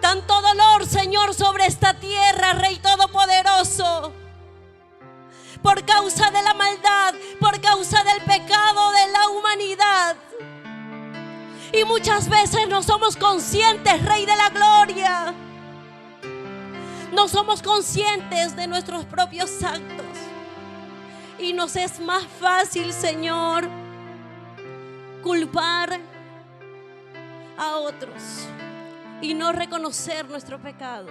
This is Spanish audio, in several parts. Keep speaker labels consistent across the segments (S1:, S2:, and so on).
S1: Tanto dolor, Señor, sobre esta tierra, Rey Todopoderoso. Por causa de la maldad, por causa del pecado de la humanidad. Y muchas veces no somos conscientes, Rey de la Gloria. No somos conscientes de nuestros propios actos. Y nos es más fácil, Señor, culpar a otros y no reconocer nuestro pecado.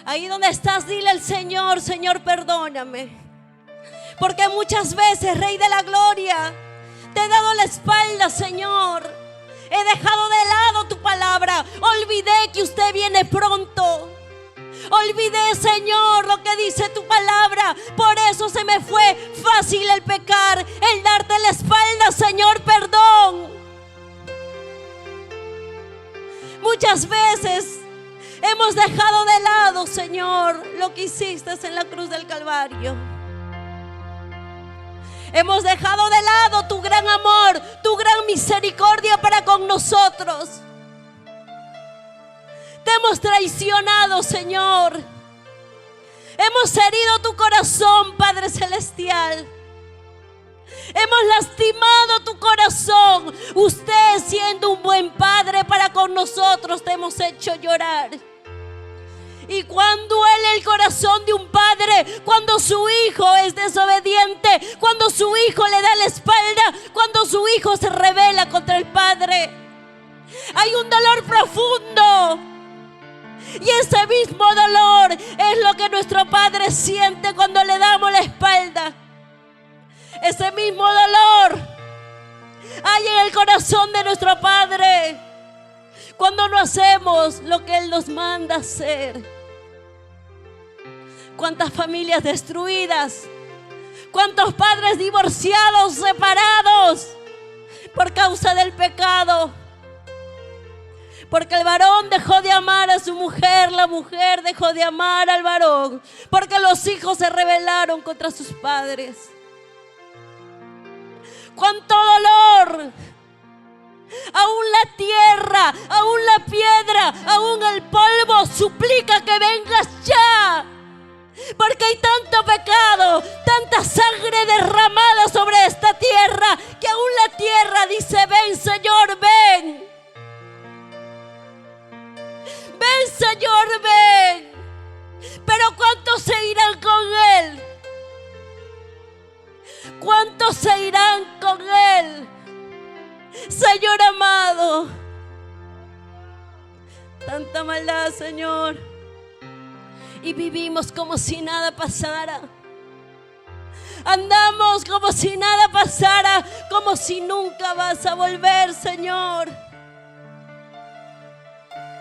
S1: Ahí donde estás, dile al Señor: Señor, perdóname. Porque muchas veces, Rey de la Gloria, te he dado la espalda, Señor. He dejado de lado tu palabra. Olvidé que usted viene pronto. Olvidé, Señor, lo que dice tu palabra. Por eso se me fue fácil el pecar, el darte la espalda, Señor, perdón. Muchas veces hemos dejado de lado, Señor, lo que hiciste en la cruz del Calvario. Hemos dejado de lado tu gran amor, tu gran misericordia para con nosotros. Te hemos traicionado, Señor. Hemos herido tu corazón, Padre Celestial. Hemos lastimado tu corazón. Usted, siendo un buen padre para con nosotros, te hemos hecho llorar. Y cuando duele el corazón de un padre, cuando su hijo es desobediente, cuando su hijo le da la espalda, cuando su hijo se rebela contra el padre, hay un dolor profundo. Y ese mismo dolor es lo que nuestro Padre siente cuando le damos la espalda. Ese mismo dolor hay en el corazón de nuestro Padre cuando no hacemos lo que Él nos manda hacer. Cuántas familias destruidas, cuántos padres divorciados, separados por causa del pecado. Porque el varón dejó de amar a su mujer, la mujer dejó de amar al varón, porque los hijos se rebelaron contra sus padres. ¡Cuánto dolor! Aún la tierra, aún la piedra, aún el polvo suplica que vengas ya. Porque hay tanto pecado, tanta sangre derramada sobre esta tierra, que aún la tierra dice: ven, Señor, ven. Ven, Señor, ven. Pero ¿cuántos se irán con Él? ¿Cuántos se irán con Él? Señor amado, tanta maldad, Señor, y vivimos como si nada pasara. Andamos como si nada pasara, como si nunca vas a volver, Señor.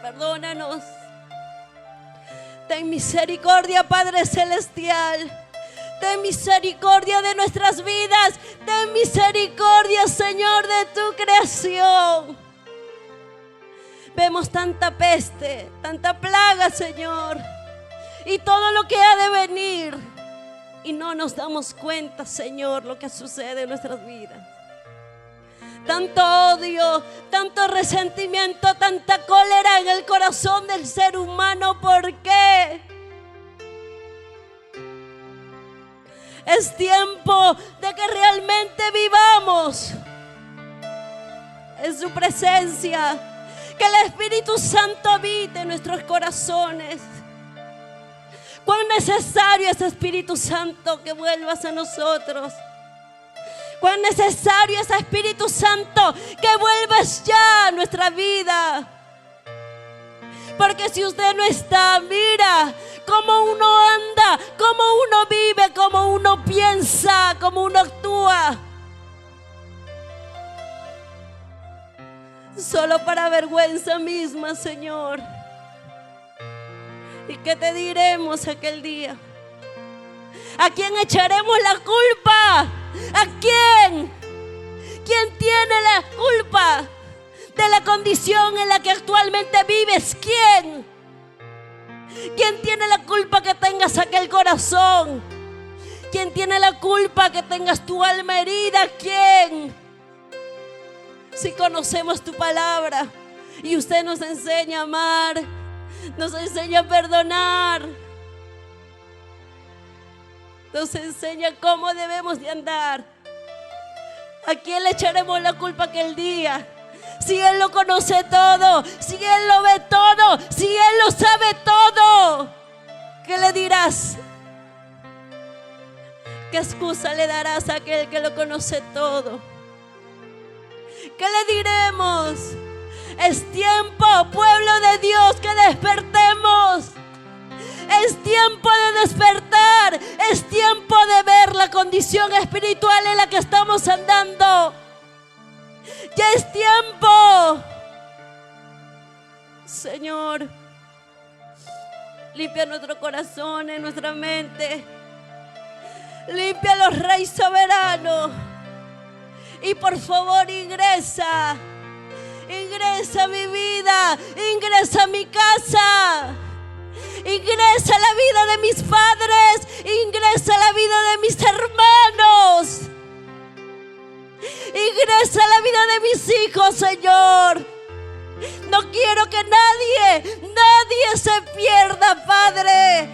S1: Perdónanos. Ten misericordia, Padre Celestial. Ten misericordia de nuestras vidas. Ten misericordia, Señor, de tu creación. Vemos tanta peste, tanta plaga, Señor, y todo lo que ha de venir, y no nos damos cuenta, Señor, lo que sucede en nuestras vidas. Tanto odio, tanto resentimiento, tanta cólera en el corazón del ser humano. ¿Por qué? Es tiempo de que realmente vivamos en su presencia, que el Espíritu Santo habite en nuestros corazones. Cuán necesario es, Espíritu Santo, que vuelvas a nosotros. Cuán necesario es, Espíritu Santo, que vuelvas ya a nuestra vida. Porque si usted no está, mira cómo uno anda, cómo uno vive, cómo uno piensa, cómo uno actúa. Solo para vergüenza misma, Señor. ¿Y qué te diremos aquel día? ¿A quién echaremos la culpa? ¿A quién? ¿Quién tiene la culpa de la condición en la que actualmente vives? ¿Quién? ¿Quién tiene la culpa que tengas aquel corazón? ¿Quién tiene la culpa que tengas tu alma herida? ¿Quién? Si conocemos tu palabra, Y usted nos enseña a amar, nos enseña a perdonar, nos enseña cómo debemos de andar. ¿A quién le echaremos la culpa aquel día? Si Él lo conoce todo, si Él lo ve todo, si Él lo sabe todo, ¿qué le dirás? ¿Qué excusa le darás a aquel que lo conoce todo? ¿Qué le diremos? Es tiempo, pueblo de Dios, que despertemos. Es tiempo de despertar. Es tiempo de ver la condición espiritual en la que estamos andando. Ya es tiempo. Señor, limpia nuestro corazón, nuestra mente. Límpialos, Rey soberano. Y por favor ingresa a mi vida, ingresa a mi casa, ingresa a la vida de mis padres, ingresa a la vida de mis hermanos, ingresa a la vida de mis hijos, Señor. No quiero que nadie se pierda, Padre.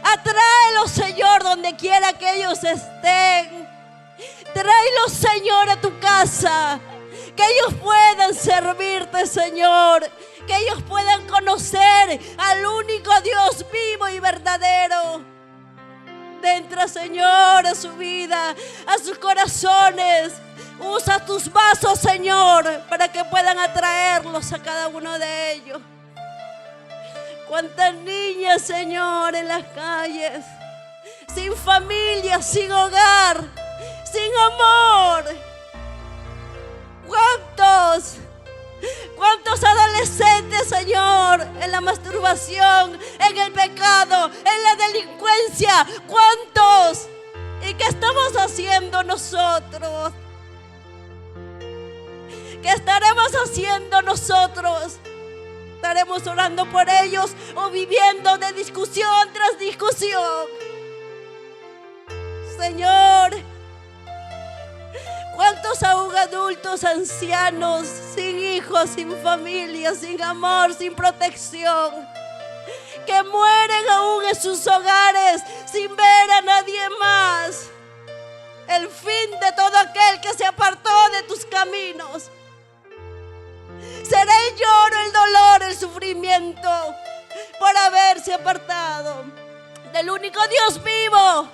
S1: Atráelos, Señor, donde quiera que ellos estén. Tráelos, Señor, a tu casa. Que ellos puedan servirte, Señor. Que ellos puedan conocer al único Dios vivo y verdadero. Entra, Señor, a su vida, a sus corazones. Usa tus vasos, Señor, para que puedan atraerlos a cada uno de ellos. Cuántas niñas, Señor, en las calles, sin familia, sin hogar, sin amor. ¿Cuántos adolescentes, Señor, en la masturbación, en el pecado, en la delincuencia? ¿Cuántos? ¿Y qué estamos haciendo nosotros? ¿Qué estaremos haciendo nosotros? ¿Estaremos orando por ellos o viviendo de discusión tras discusión? Señor, ¿cuántos aún adultos, ancianos, sin hijos, sin familia, sin amor, sin protección, que mueren aún en sus hogares sin ver a nadie más? El fin de todo aquel que se apartó de tus caminos será el lloro, el dolor, el sufrimiento por haberse apartado del único Dios vivo,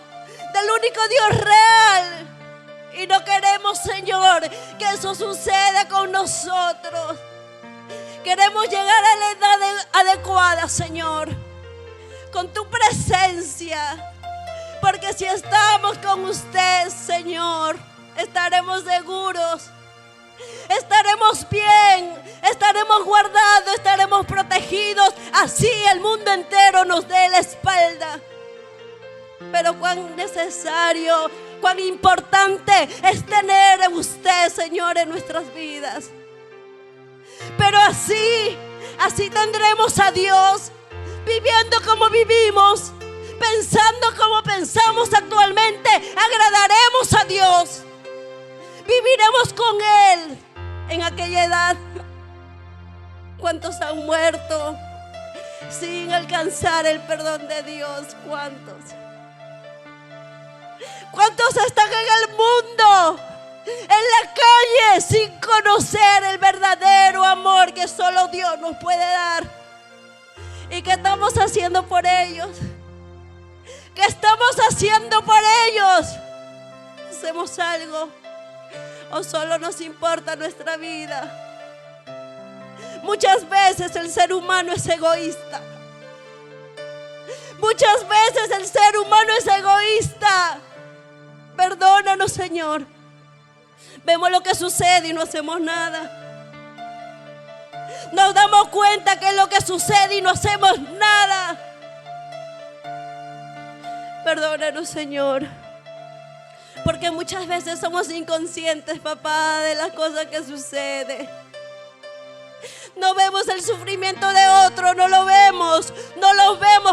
S1: del único Dios real. Y no queremos, Señor, que eso suceda con nosotros. Queremos llegar a la edad adecuada, Señor, con tu presencia. Porque si estamos con usted, Señor, estaremos seguros, estaremos bien, estaremos guardados, estaremos protegidos. Así el mundo entero nos dé la espalda. Pero cuán necesario, cuán importante es tener a usted, Señor, en nuestras vidas. Pero así tendremos a Dios, viviendo como vivimos, pensando como pensamos actualmente. Agradaremos a Dios, viviremos con Él en aquella edad. ¿Cuántos han muerto sin alcanzar el perdón de Dios? ¿Cuántos están en el mundo, en la calle, sin conocer el verdadero amor que solo Dios nos puede dar? ¿Y qué estamos haciendo por ellos? ¿Qué estamos haciendo por ellos? ¿Hacemos algo o solo nos importa nuestra vida? Muchas veces el ser humano es egoísta. Muchas veces el ser humano es egoísta. Perdónanos, Señor. Vemos lo que sucede y no hacemos nada. Nos damos cuenta que es lo que sucede y no hacemos nada. Perdónanos, Señor, porque muchas veces somos inconscientes, papá, de las cosas que suceden. No vemos el sufrimiento de otro, no lo vemos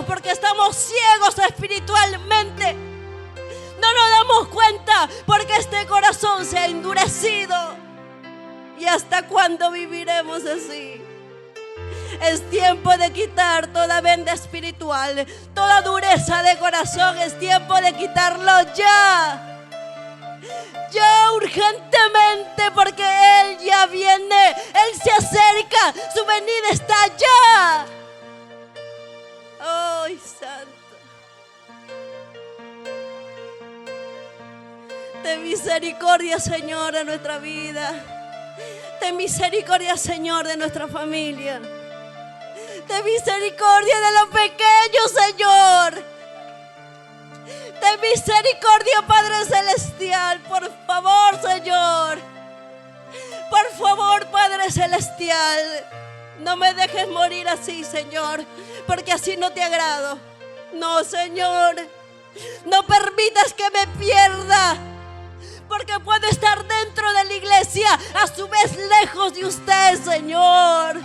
S1: porque estamos ciegos espiritualmente. No nos damos cuenta porque este corazón se ha endurecido. ¿Y hasta cuándo viviremos así? Es tiempo de quitar toda venda espiritual, toda dureza de corazón. Es tiempo de quitarlo ya. Ya urgentemente, porque Él ya viene, Él se acerca, su venida está ya. ¡Ay, santo! Ten misericordia, Señor, de nuestra vida. Ten misericordia, Señor, de nuestra familia. Ten misericordia de los pequeños, Señor. Ten misericordia, Padre Celestial. Por favor, Señor. Por favor, Padre Celestial. No me dejes morir así, Señor, porque así no te agrado. No, Señor. No permitas que me pierda, porque puedo estar dentro de la iglesia, a su vez lejos de usted, Señor.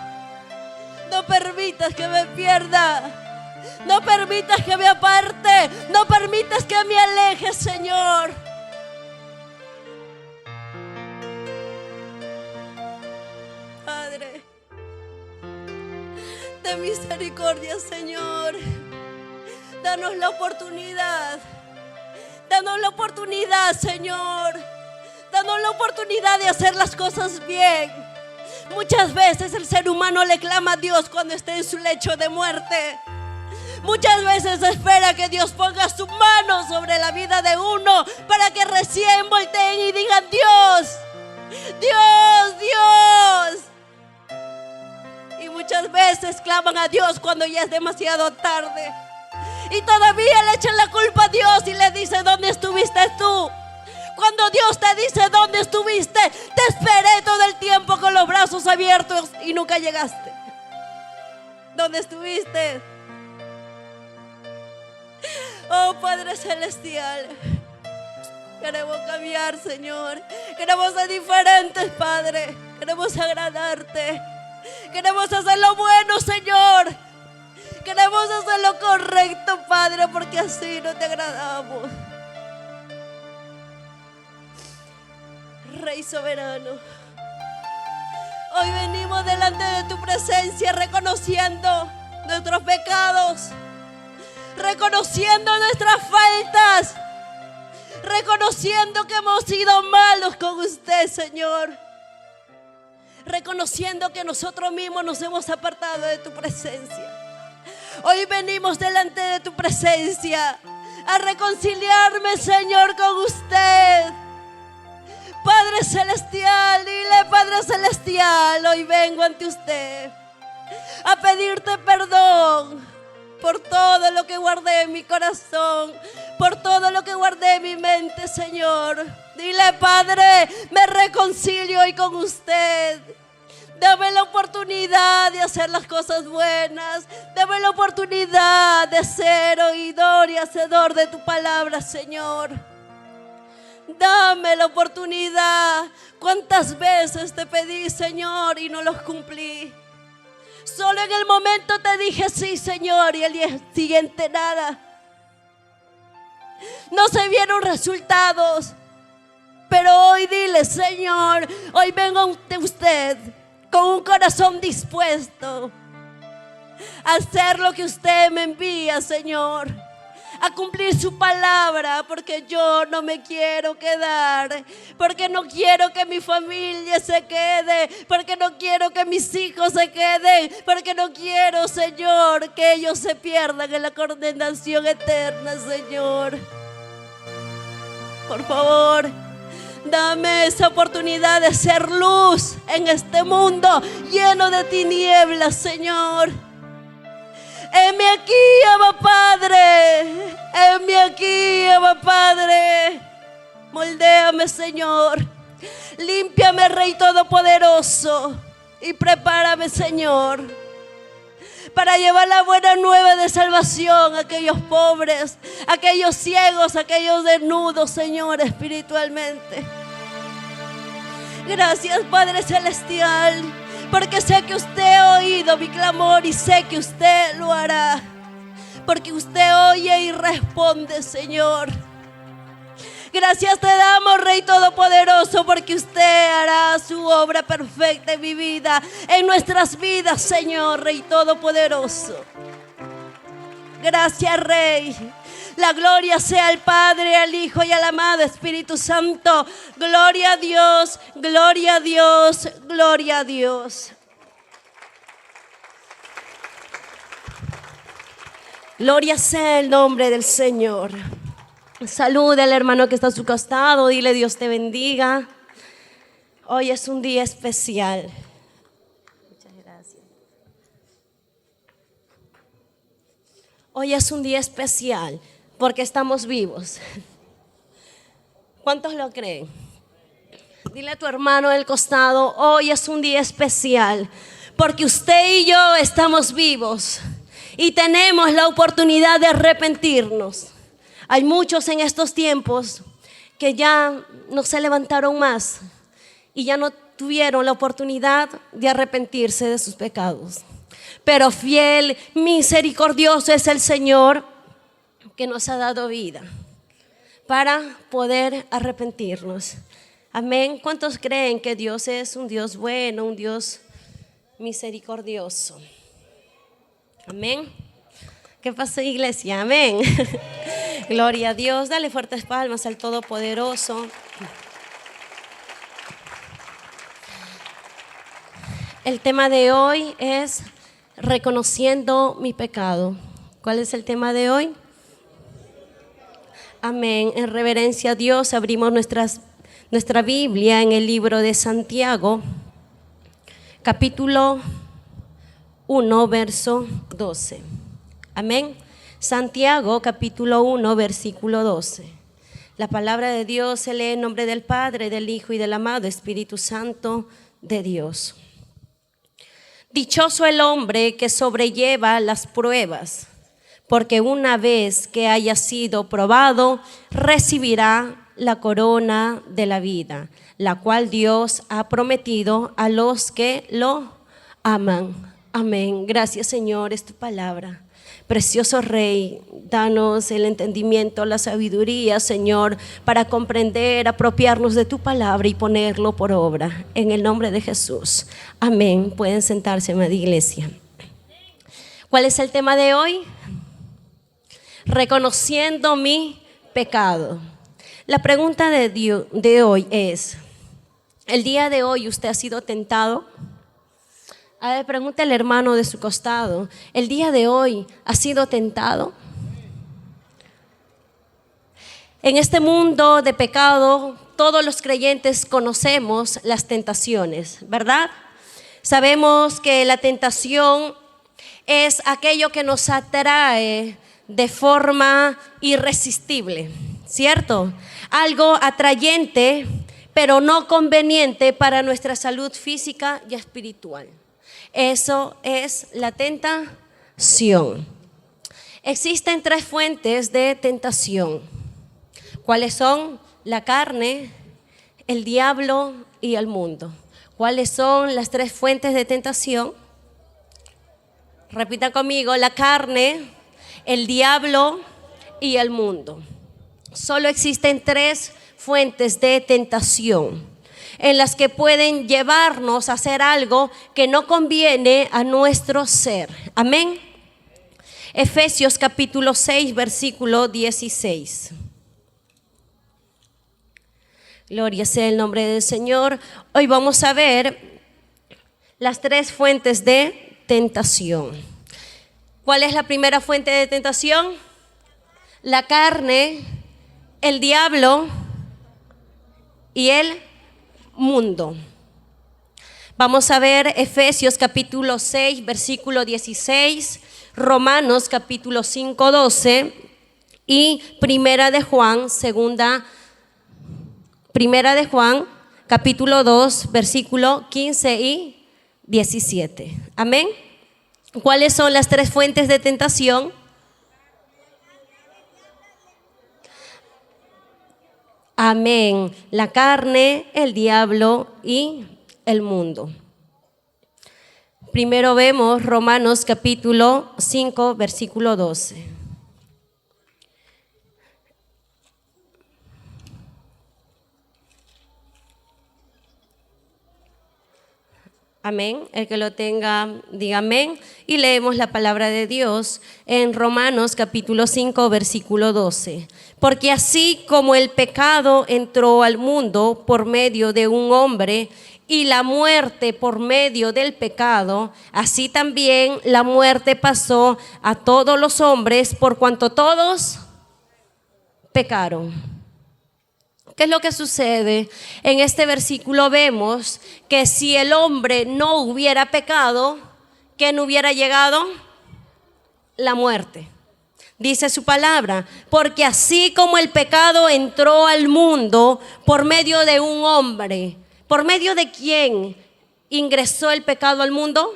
S1: No permitas que me pierda. No permitas que me aparte. No permitas que me aleje, Señor. Padre, ten misericordia, Señor. Danos la oportunidad. Danos la oportunidad, Señor. Danos la oportunidad de hacer las cosas bien. Muchas veces el ser humano le clama a Dios cuando esté en su lecho de muerte. Muchas veces espera que Dios ponga su mano sobre la vida de uno para que recién volteen y digan: Dios, Dios, Dios. Y muchas veces claman a Dios cuando ya es demasiado tarde. Y todavía le echan la culpa a Dios y le dicen: ¿dónde estuviste tú? Cuando Dios te dice: ¿dónde estuviste? Te esperé todo el tiempo con los brazos abiertos y nunca llegaste. ¿Dónde estuviste? Oh, Padre Celestial, queremos cambiar, Señor. Queremos ser diferentes, Padre. Queremos agradarte. Queremos hacer lo bueno, Señor. Queremos hacer lo correcto, Padre, porque así no te agradamos. Rey soberano, hoy venimos delante de tu presencia reconociendo nuestros pecados, reconociendo nuestras faltas, reconociendo que hemos sido malos con usted, Señor, reconociendo que nosotros mismos nos hemos apartado de tu presencia. Hoy venimos delante de tu presencia a reconciliarme, Señor, con usted. Padre Celestial, dile: Padre Celestial, hoy vengo ante usted a pedirte perdón por todo lo que guardé en mi corazón, por todo lo que guardé en mi mente, Señor. Dile: Padre, me reconcilio hoy con usted. Dame la oportunidad de hacer las cosas buenas. Dame la oportunidad de ser oidor y hacedor de tu palabra, Señor. Dame la oportunidad. ¿Cuántas veces te pedí, Señor, y no los cumplí? Solo en el momento te dije sí, Señor, y el día siguiente nada. No se vieron resultados. Pero hoy dile: Señor, hoy vengo ante usted con un corazón dispuesto a hacer lo que usted me envía, Señor, a cumplir su palabra, porque yo no me quiero quedar, porque no quiero que mi familia se quede, porque no quiero que mis hijos se queden, porque no quiero, Señor, que ellos se pierdan en la condenación eterna, Señor. Por favor, dame esa oportunidad de ser luz en este mundo lleno de tinieblas, Señor. Heme aquí, Abba Padre. Heme aquí, Abba Padre. Moldéame, Señor. Límpiame, Rey Todopoderoso. Y prepárame, Señor, para llevar la buena nueva de salvación a aquellos pobres, a aquellos ciegos, a aquellos desnudos, Señor, espiritualmente. Gracias, Padre Celestial, porque sé que usted ha oído mi clamor y sé que usted lo hará, porque usted oye y responde, Señor. Gracias te damos, Rey Todopoderoso, porque usted hará su obra perfecta en mi vida, en nuestras vidas, Señor, Rey Todopoderoso. Gracias, Rey. La gloria sea al Padre, al Hijo y al amado Espíritu Santo. Gloria a Dios, gloria a Dios, gloria a Dios. Gloria sea el nombre del Señor. Saluda al hermano que está a su costado, dile Dios te bendiga. Hoy es un día especial. Muchas gracias. Hoy es un día especial porque estamos vivos. ¿Cuántos lo creen? Dile a tu hermano del costado, hoy es un día especial porque usted y yo estamos vivos y tenemos la oportunidad de arrepentirnos. Hay muchos en estos tiempos que ya no se levantaron más y ya no tuvieron la oportunidad de arrepentirse de sus pecados. Pero fiel, misericordioso es el Señor que nos ha dado vida para poder arrepentirnos. Amén. ¿Cuántos creen que Dios es un Dios bueno, un Dios misericordioso? Amén. ¿Qué pasa, iglesia? Amén. Gloria a Dios. Dale fuertes palmas al Todopoderoso. El tema de hoy es reconociendo mi pecado. ¿Cuál es el tema de hoy? Amén. En reverencia a Dios abrimos nuestra Biblia en el libro de Santiago, capítulo 1, verso 12. Amén. Santiago, capítulo 1, versículo 12. La palabra de Dios se lee en nombre del Padre, del Hijo y del amado Espíritu Santo de Dios. Dichoso el hombre que sobrelleva las pruebas, porque una vez que haya sido probado, recibirá la corona de la vida, la cual Dios ha prometido a los que lo aman. Amén. Gracias, Señor, es tu palabra. Precioso Rey, danos el entendimiento, la sabiduría, Señor, para comprender, apropiarnos de tu palabra y ponerlo por obra. En el nombre de Jesús. Amén. Pueden sentarse, amada iglesia. ¿Cuál es el tema de hoy? Reconociendo mi pecado. La pregunta de hoy es, ¿el día de hoy usted ha sido tentado? A ver, pregunta al hermano de su costado, ¿el día de hoy ha sido tentado? En este mundo de pecado, todos los creyentes conocemos las tentaciones, ¿verdad? Sabemos que la tentación es aquello que nos atrae de forma irresistible, ¿cierto? Algo atrayente, pero no conveniente para nuestra salud física y espiritual. Eso es la tentación. Existen tres fuentes de tentación. ¿Cuáles son? La carne, el diablo y el mundo. ¿Cuáles son las tres fuentes de tentación? Repita conmigo, la carne, el diablo y el mundo. Solo existen tres fuentes de tentación en las que pueden llevarnos a hacer algo que no conviene a nuestro ser. Amén. Efesios capítulo 6, versículo 16. Gloria sea el nombre del Señor. Hoy vamos a ver las tres fuentes de tentación. ¿Cuál es la primera fuente de tentación? La carne, el diablo y el mundo. Vamos a ver Efesios capítulo 6, versículo 16, Romanos capítulo 5, 12 y Primera de Juan capítulo 2, versículo 15 y 17. Amén. ¿Cuáles son las tres fuentes de tentación? Amén. La carne, el diablo y el mundo. Primero vemos Romanos capítulo 5, versículo 12. Amén. El que lo tenga, diga amén. Y leemos la palabra de Dios en Romanos capítulo 5, versículo 12. Porque así como el pecado entró al mundo por medio de un hombre y la muerte por medio del pecado, así también la muerte pasó a todos los hombres por cuanto todos pecaron. ¿Qué es lo que sucede? En este versículo vemos que si el hombre no hubiera pecado, ¿qué no hubiera llegado? La muerte. Dice su palabra, porque así como el pecado entró al mundo por medio de un hombre, ¿por medio de quién ingresó el pecado al mundo?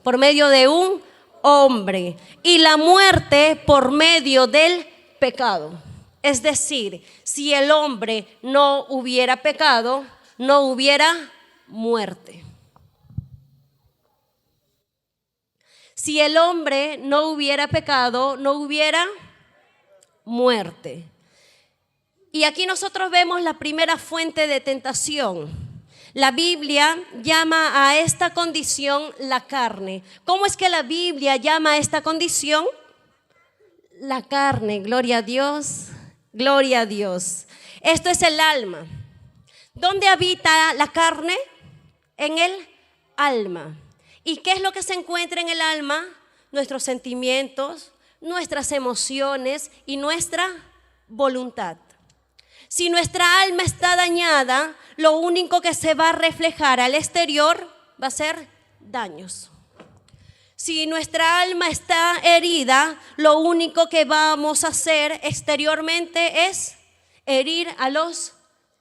S1: Por medio de un hombre. Y la muerte por medio del pecado. Es decir, si el hombre no hubiera pecado, no hubiera muerte. Si el hombre no hubiera pecado, no hubiera muerte. Y aquí nosotros vemos la primera fuente de tentación. La Biblia llama a esta condición la carne. ¿Cómo es que la Biblia llama a esta condición? La carne, gloria a Dios. Gloria a Dios. Esto es el alma. ¿Dónde habita la carne? En el alma. ¿Y qué es lo que se encuentra en el alma? Nuestros sentimientos, nuestras emociones y nuestra voluntad. Si nuestra alma está dañada, lo único que se va a reflejar al exterior va a ser daños. Si nuestra alma está herida, lo único que vamos a hacer exteriormente es herir a los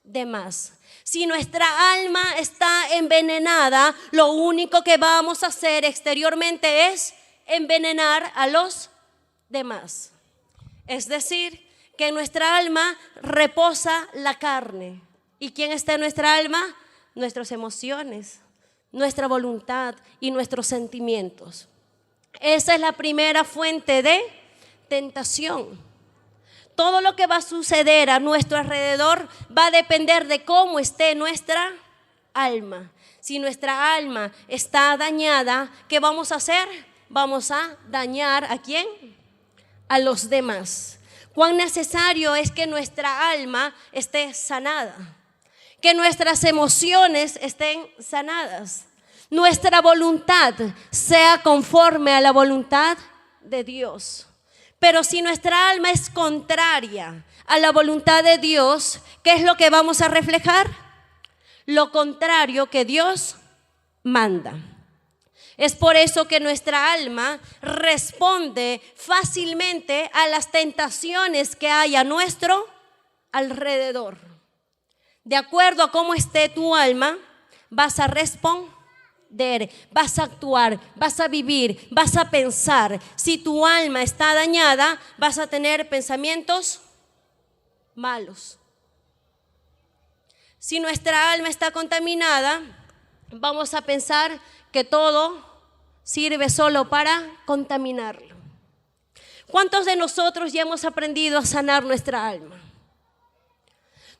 S1: demás. Si nuestra alma está envenenada, lo único que vamos a hacer exteriormente es envenenar a los demás. Es decir, que en nuestra alma reposa la carne. ¿Y quién está en nuestra alma? Nuestras emociones, nuestra voluntad y nuestros sentimientos. Esa es la primera fuente de tentación. Todo lo que va a suceder a nuestro alrededor va a depender de cómo esté nuestra alma. Si nuestra alma está dañada, ¿qué vamos a hacer? Vamos a dañar ¿a quién? A los demás. Cuán necesario es que nuestra alma esté sanada, que nuestras emociones estén sanadas, nuestra voluntad sea conforme a la voluntad de Dios. Pero si nuestra alma es contraria a la voluntad de Dios, ¿qué es lo que vamos a reflejar? Lo contrario que Dios manda. Es por eso que nuestra alma responde fácilmente a las tentaciones que hay a nuestro alrededor. De acuerdo a cómo esté tu alma, vas a responder, vas a actuar, vas a vivir, vas a pensar. Si tu alma está dañada, vas a tener pensamientos malos. Si nuestra alma está contaminada, vamos a pensar que todo sirve solo para contaminarlo. ¿Cuántos de nosotros ya hemos aprendido a sanar nuestra alma?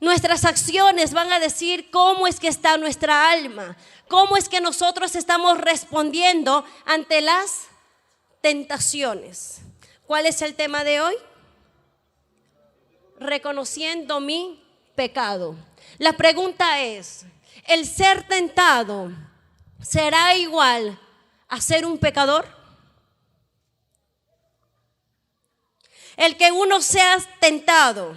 S1: Nuestras acciones van a decir cómo es que está nuestra alma, cómo es que nosotros estamos respondiendo ante las tentaciones. ¿Cuál es el tema de hoy? Reconociendo mi pecado. La pregunta es, ¿el ser tentado será igual a ser un pecador? El que uno sea tentado,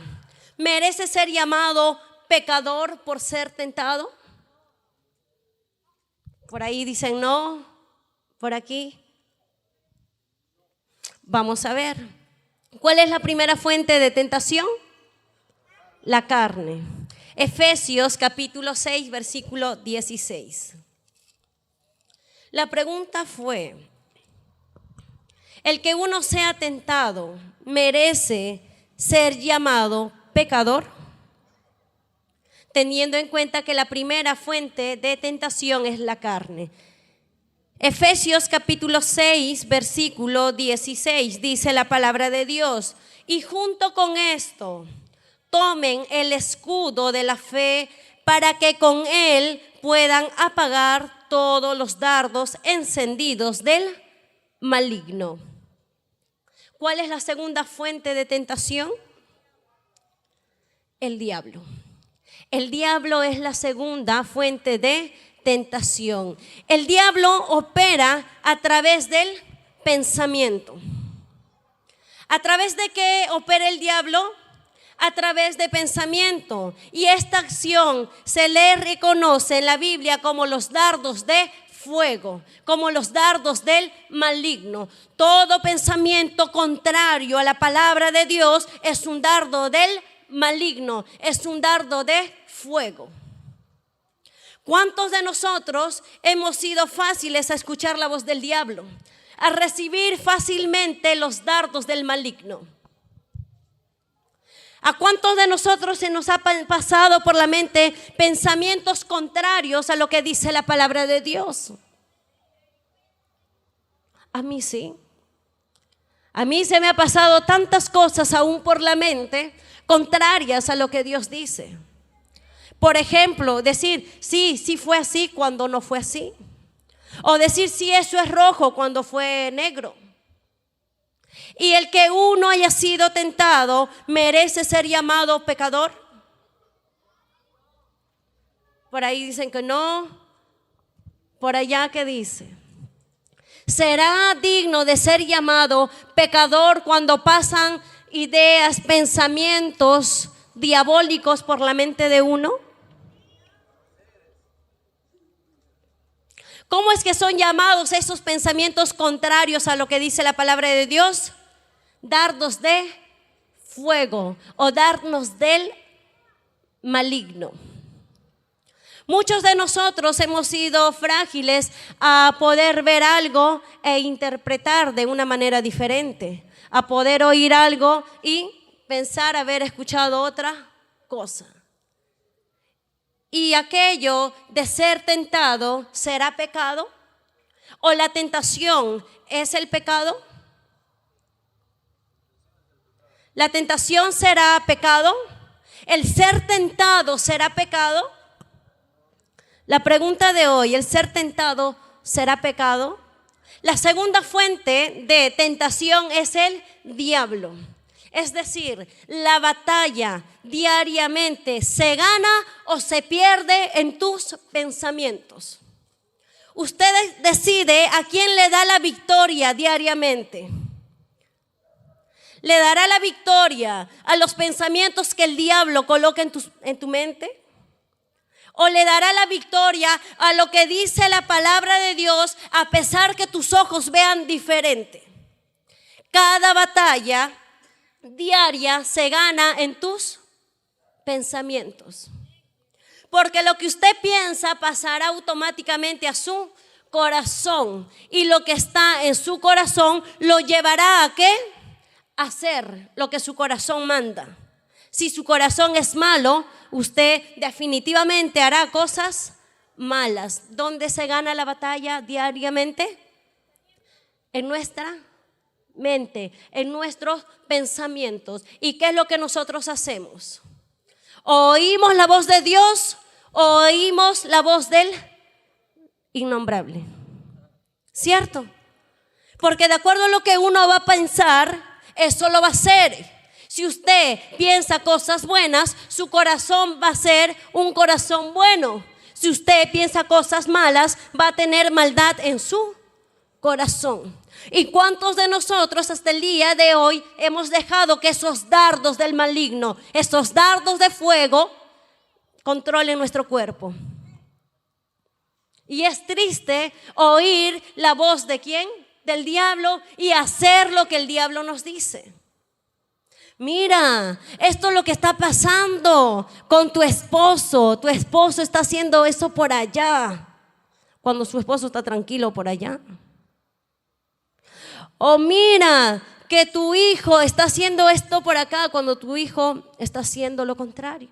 S1: ¿merece ser llamado pecador por ser tentado? Por ahí dicen no, por aquí. Vamos a ver. ¿Cuál es la primera fuente de tentación? La carne. Efesios capítulo 6, versículo 16. La pregunta fue, ¿el que uno sea tentado merece ser llamado pecador? Teniendo en cuenta que la primera fuente de tentación es la carne. Efesios capítulo 6, versículo 16, dice la palabra de Dios: y junto con esto, tomen el escudo de la fe para que con él puedan apagar todos los dardos encendidos del maligno. ¿Cuál es la segunda fuente de tentación? El diablo. El diablo es la segunda fuente de tentación. El diablo opera a través del pensamiento. ¿A través de qué opera el diablo? A través de pensamiento. Y esta acción se le reconoce en la Biblia como los dardos de fuego, como los dardos del maligno. Todo pensamiento contrario a la palabra de Dios es un dardo del maligno, es un dardo de fuego. ¿Cuántos de nosotros hemos sido fáciles a escuchar la voz del diablo, a recibir fácilmente los dardos del maligno? ¿A cuántos de nosotros se nos ha pasado por la mente pensamientos contrarios a lo que dice la palabra de Dios? A mí sí. A mí se me ha pasado tantas cosas aún por la mente contrarias a lo que Dios dice. Por ejemplo, decir, sí fue así cuando no fue así. O decir, sí, eso es rojo cuando fue negro. Y el que uno haya sido tentado merece ser llamado pecador. Por ahí dicen que no. Por allá que dice, será digno de ser llamado pecador cuando pasan ideas, pensamientos diabólicos por la mente de uno. ¿Cómo es que son llamados esos pensamientos contrarios a lo que dice la palabra de Dios? Dardos de fuego o dardos del maligno. Muchos de nosotros hemos sido frágiles a poder ver algo e interpretar de una manera diferente, a poder oír algo y pensar haber escuchado otra cosa. ¿Y aquello de ser tentado será pecado? ¿O la tentación es el pecado? ¿La tentación será pecado? ¿El ser tentado será pecado? La pregunta de hoy, ¿el ser tentado será pecado? La segunda fuente de tentación es el diablo. Es decir, la batalla diariamente se gana o se pierde en tus pensamientos. Usted decide a quién le da la victoria diariamente. ¿Le dará la victoria a los pensamientos que el diablo coloca en tu mente? ¿O le dará la victoria a lo que dice la palabra de Dios a pesar que tus ojos vean diferente? Cada batalla diaria se gana en tus pensamientos. Porque lo que usted piensa pasará automáticamente a su corazón. Y lo que está en su corazón lo llevará ¿a qué? A hacer lo que su corazón manda. Si su corazón es malo, usted definitivamente hará cosas malas. ¿Dónde se gana la batalla diariamente? En nuestra mente, en nuestros pensamientos. ¿Y qué es lo que nosotros hacemos? ¿Oímos la voz de Dios o oímos la voz del innombrable? ¿Cierto? Porque de acuerdo a lo que uno va a pensar, eso lo va a hacer. Si usted piensa cosas buenas, su corazón va a ser un corazón bueno. Si usted piensa cosas malas, va a tener maldad en su corazón. ¿Y cuántos de nosotros hasta el día de hoy hemos dejado que esos dardos del maligno, esos dardos de fuego, controlen nuestro cuerpo? Y es triste oír la voz de ¿quién? Del diablo y hacer lo que el diablo nos dice. Mira, esto es lo que está pasando con tu esposo. Tu esposo está haciendo eso por allá, cuando su esposo está tranquilo por allá. O mira que tu hijo está haciendo esto por acá, cuando tu hijo está haciendo lo contrario.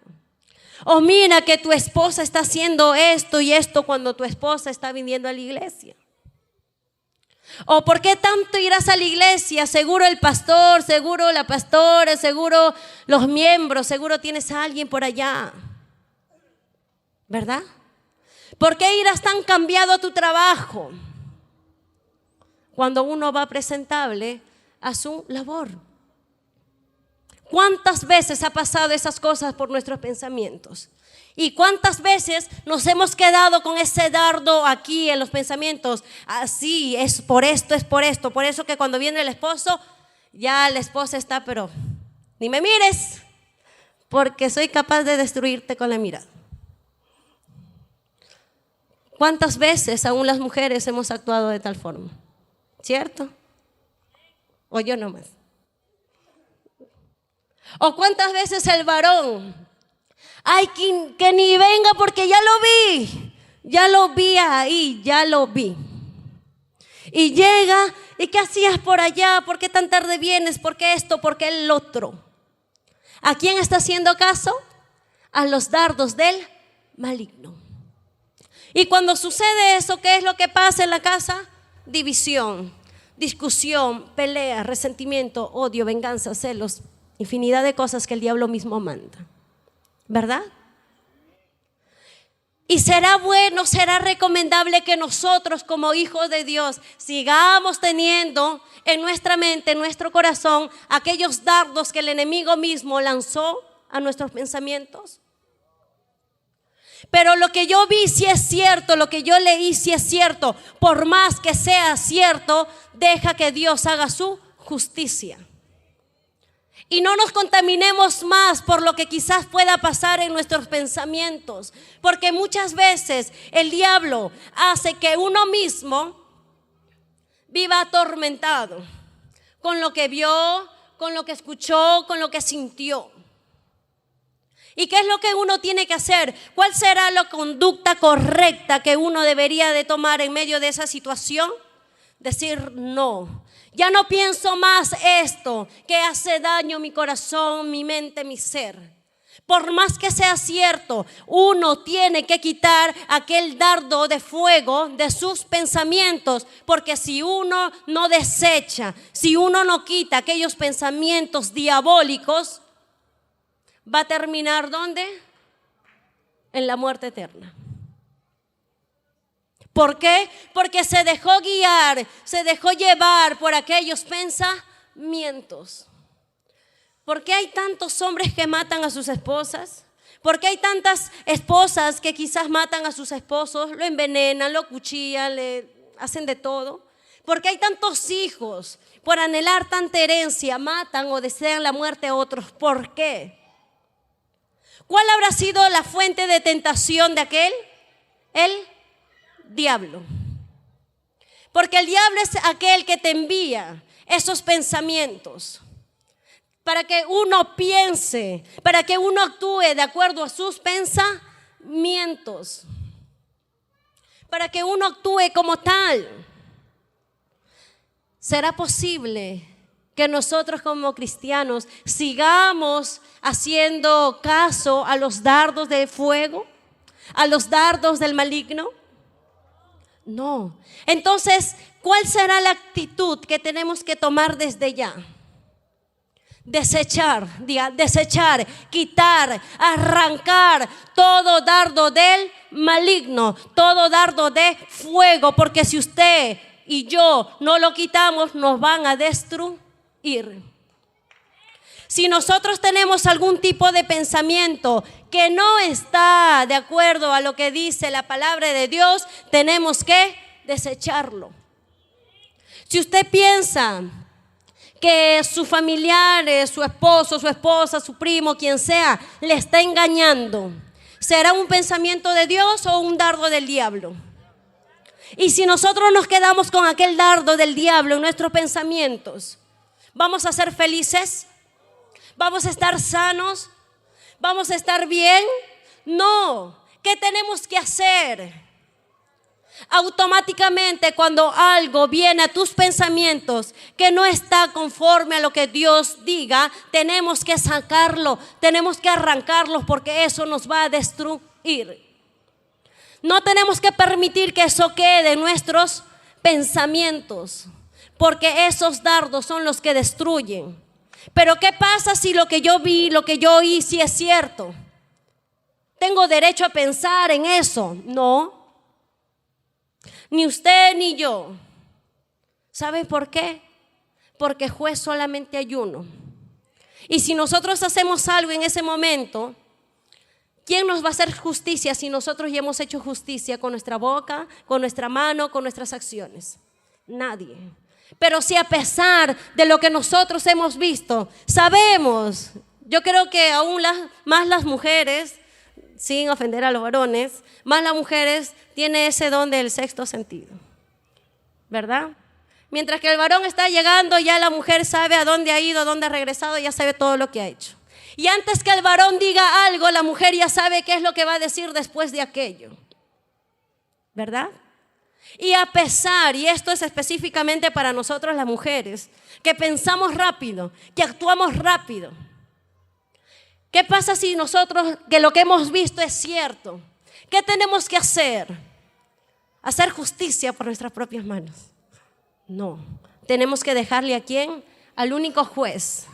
S1: O mira que tu esposa está haciendo esto y esto, cuando tu esposa está viniendo a la iglesia. ¿O por qué tanto irás a la iglesia? Seguro el pastor, seguro la pastora, seguro los miembros, seguro tienes a alguien por allá, ¿verdad? ¿Por qué irás tan cambiado a tu trabajo cuando uno va presentable a su labor? ¿Cuántas veces ha pasado esas cosas por nuestros pensamientos? ¿Y cuántas veces nos hemos quedado con ese dardo aquí en los pensamientos? Así, es por esto, es por esto. Por eso que cuando viene el esposo, ya la esposa está, pero ni me mires, porque soy capaz de destruirte con la mirada. ¿Cuántas veces aún las mujeres hemos actuado de tal forma? ¿Cierto? ¿O yo nomás? ¿O cuántas veces el varón? Ay, que ni venga porque ya lo vi ahí, ya lo vi. Y llega, ¿y qué hacías por allá? ¿Por qué tan tarde vienes? ¿Por qué esto? ¿Por qué el otro? ¿A quién está haciendo caso? A los dardos del maligno. Y cuando sucede eso, ¿qué es lo que pasa en la casa? División, discusión, pelea, resentimiento, odio, venganza, celos, infinidad de cosas que el diablo mismo manda, ¿verdad? Y será bueno, será recomendable que nosotros como hijos de Dios sigamos teniendo en nuestra mente, en nuestro corazón, aquellos dardos que el enemigo mismo lanzó a nuestros pensamientos. Pero lo que yo vi sí es cierto, lo que yo leí sí es cierto. Por más que sea cierto, deja que Dios haga su justicia. Y no nos contaminemos más por lo que quizás pueda pasar en nuestros pensamientos. Porque muchas veces el diablo hace que uno mismo viva atormentado con lo que vio, con lo que escuchó, con lo que sintió. ¿Y qué es lo que uno tiene que hacer? ¿Cuál será la conducta correcta que uno debería de tomar en medio de esa situación? Decir no. Ya no pienso más esto que hace daño a mi corazón, mi mente, mi ser. Por más que sea cierto, uno tiene que quitar aquel dardo de fuego de sus pensamientos, porque si uno no desecha, si uno no quita aquellos pensamientos diabólicos, va a terminar ¿dónde? En la muerte eterna. ¿Por qué? Porque se dejó guiar, se dejó llevar por aquellos pensamientos. ¿Por qué hay tantos hombres que matan a sus esposas? ¿Por qué hay tantas esposas que quizás matan a sus esposos, lo envenenan, lo cuchillan, le hacen de todo? ¿Por qué hay tantos hijos por anhelar tanta herencia, matan o desean la muerte a otros? ¿Por qué? ¿Cuál habrá sido la fuente de tentación de aquel? El diablo. Porque el diablo es aquel que te envía esos pensamientos para que uno piense, para que uno actúe de acuerdo a sus pensamientos, para que uno actúe como tal. ¿Será posible que nosotros como cristianos sigamos haciendo caso a los dardos de fuego, a los dardos del maligno? No. Entonces, ¿cuál será la actitud que tenemos que tomar desde ya? Desechar, quitar, arrancar todo dardo del maligno, todo dardo de fuego, porque si usted y yo no lo quitamos, nos van a destruir. Si nosotros tenemos algún tipo de pensamiento que no está de acuerdo a lo que dice la palabra de Dios, tenemos que desecharlo. Si usted piensa que sus familiares, su esposo, su esposa, su primo, quien sea, le está engañando, ¿será un pensamiento de Dios o un dardo del diablo? Y si nosotros nos quedamos con aquel dardo del diablo en nuestros pensamientos, ¿vamos a ser felices? ¿Vamos a estar sanos? ¿Vamos a estar bien? No. ¿Qué tenemos que hacer? Automáticamente cuando algo viene a tus pensamientos que no está conforme a lo que Dios diga, tenemos que sacarlo, tenemos que arrancarlo, porque eso nos va a destruir. No tenemos que permitir que eso quede en nuestros pensamientos, porque esos dardos son los que destruyen. Pero ¿qué pasa si lo que yo vi, lo que yo oí, sí es cierto? ¿Tengo derecho a pensar en eso? No. Ni usted ni yo. ¿Sabe por qué? Porque juez solamente hay uno. Y si nosotros hacemos algo en ese momento, ¿quién nos va a hacer justicia si nosotros ya hemos hecho justicia con nuestra boca, con nuestra mano, con nuestras acciones? Nadie. Pero si a pesar de lo que nosotros hemos visto, sabemos, yo creo que aún más las mujeres, sin ofender a los varones, más las mujeres tienen ese don del sexto sentido, ¿verdad? Mientras que el varón está llegando, ya la mujer sabe a dónde ha ido, a dónde ha regresado, ya sabe todo lo que ha hecho. Y antes que el varón diga algo, la mujer ya sabe qué es lo que va a decir después de aquello, ¿verdad? Y a pesar, y esto es específicamente para nosotros las mujeres, que pensamos rápido, que actuamos rápido. ¿Qué pasa si nosotros, que lo que hemos visto es cierto? ¿Qué tenemos que hacer? ¿Hacer justicia por nuestras propias manos? No, tenemos que dejarle ¿a quién? Al único juez,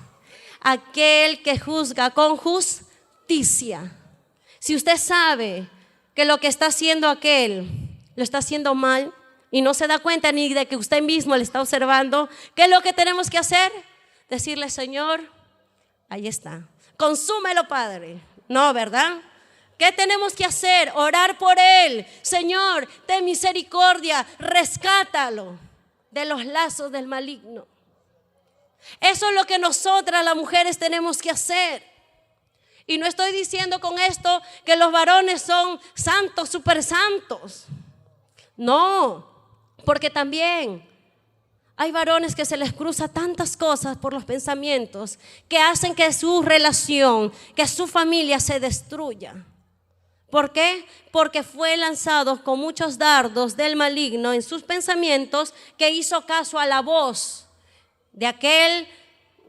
S1: aquel que juzga con justicia. Si usted sabe que lo que está haciendo aquel lo está haciendo mal y no se da cuenta ni de que usted mismo le está observando, ¿qué es lo que tenemos que hacer? Decirle: Señor, ahí está, consúmelo, Padre. No, ¿verdad? ¿Qué tenemos que hacer? Orar por él. Señor, ten misericordia, rescátalo de los lazos del maligno. Eso es lo que nosotras las mujeres tenemos que hacer. Y no estoy diciendo con esto que los varones son santos, súper santos. No, porque también hay varones que se les cruza tantas cosas por los pensamientos que hacen que su relación, que su familia se destruya. ¿Por qué? Porque fue lanzado con muchos dardos del maligno en sus pensamientos, que hizo caso a la voz de aquel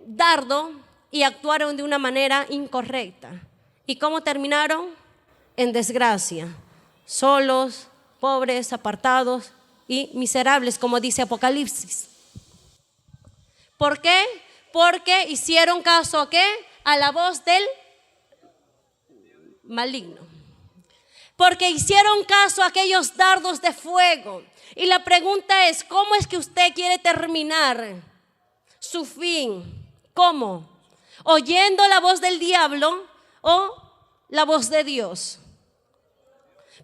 S1: dardo y actuaron de una manera incorrecta. ¿Y cómo terminaron? En desgracia, solos, pobres, apartados y miserables, como dice Apocalipsis. ¿Por qué? Porque hicieron caso ¿a qué? A la voz del maligno. Porque hicieron caso a aquellos dardos de fuego. Y la pregunta es: ¿cómo es que usted quiere terminar su fin? ¿Cómo? ¿Oyendo la voz del diablo o la voz de Dios?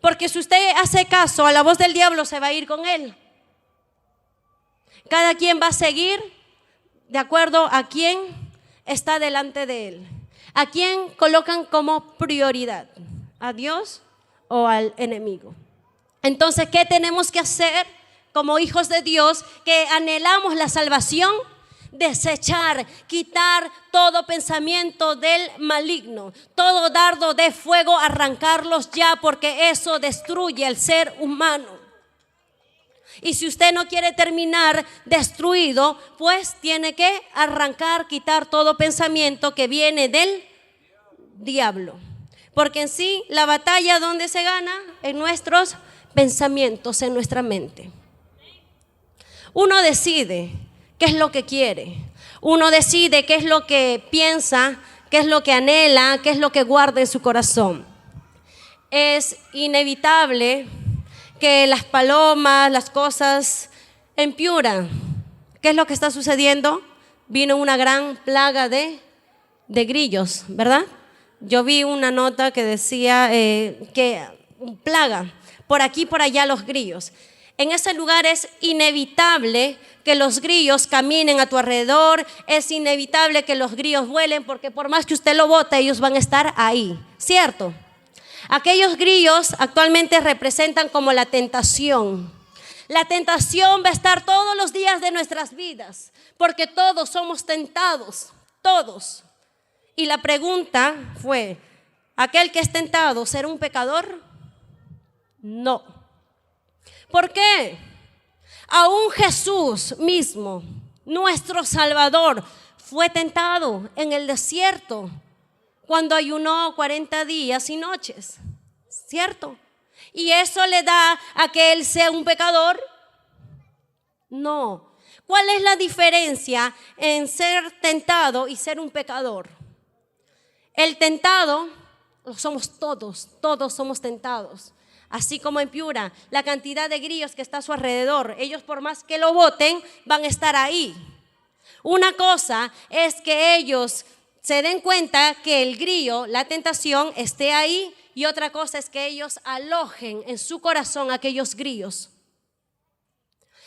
S1: Porque si usted hace caso a la voz del diablo, se va a ir con él. Cada quien va a seguir de acuerdo a quién está delante de él. ¿A quién colocan como prioridad? ¿A Dios o al enemigo? Entonces, ¿qué tenemos que hacer como hijos de Dios que anhelamos la salvación? Desechar, quitar todo pensamiento del maligno, todo dardo de fuego, arrancarlos ya, porque eso destruye al ser humano. Y si usted no quiere terminar destruido, pues tiene que arrancar, quitar todo pensamiento que viene del diablo. Porque en sí la batalla, ¿dónde se gana? En nuestros pensamientos, en nuestra mente. Uno decide qué es lo que quiere. Uno decide qué es lo que piensa, qué es lo que anhela, qué es lo que guarda en su corazón. Es inevitable que las palomas, las cosas empeoran. ¿Qué es lo que está sucediendo? Vino una gran plaga de grillos, ¿verdad? Yo vi una nota que decía que plaga, por aquí, por allá los grillos. En ese lugar es inevitable que los grillos caminen a tu alrededor, es inevitable que los grillos vuelen, porque por más que usted lo bote, ellos van a estar ahí, ¿cierto? Aquellos grillos actualmente representan como la tentación. La tentación va a estar todos los días de nuestras vidas, porque todos somos tentados, todos. Y la pregunta fue: ¿aquel que es tentado será un pecador? No. ¿Por qué? Aún Jesús mismo, nuestro Salvador, fue tentado en el desierto cuando ayunó 40 días y noches, ¿cierto? ¿Y eso le da a que él sea un pecador? No. ¿Cuál es la diferencia en ser tentado y ser un pecador? El tentado, somos todos somos tentados. así como en Piura, la cantidad de grillos que está a su alrededor. Ellos, por más que lo boten, van a estar ahí. Una cosa es que ellos se den cuenta que el grillo, la tentación, esté ahí, y otra cosa es que ellos alojen en su corazón aquellos grillos.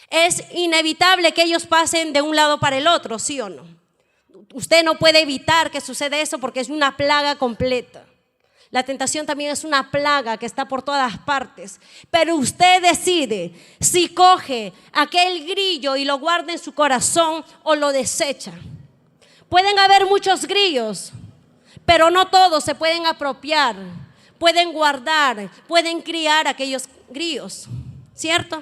S1: Es inevitable que ellos pasen de un lado para el otro, ¿sí o no? Usted no puede evitar que suceda eso porque es una plaga completa. La tentación también es una plaga que está por todas partes. Pero usted decide si coge aquel grillo y lo guarda en su corazón o lo desecha. Pueden haber muchos grillos, pero no todos se pueden apropiar. Pueden guardar, pueden criar aquellos grillos, ¿cierto?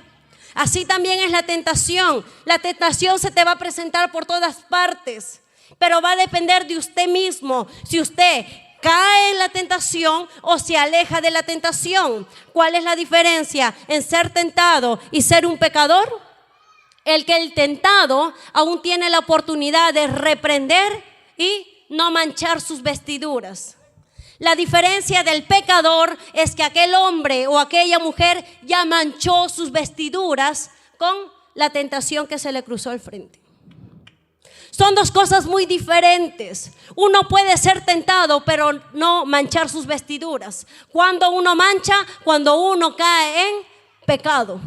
S1: Así también es la tentación. La tentación se te va a presentar por todas partes, pero va a depender de usted mismo. Si usted cae en la tentación o se aleja de la tentación. ¿Cuál es la diferencia en ser tentado y ser un pecador? El tentado aún tiene la oportunidad de reprender y no manchar sus vestiduras. La diferencia del pecador es que aquel hombre o aquella mujer ya manchó sus vestiduras con la tentación que se le cruzó al frente. Son dos cosas muy diferentes. Uno puede ser tentado, pero no manchar sus vestiduras. Cuando uno mancha, cuando uno cae en pecado.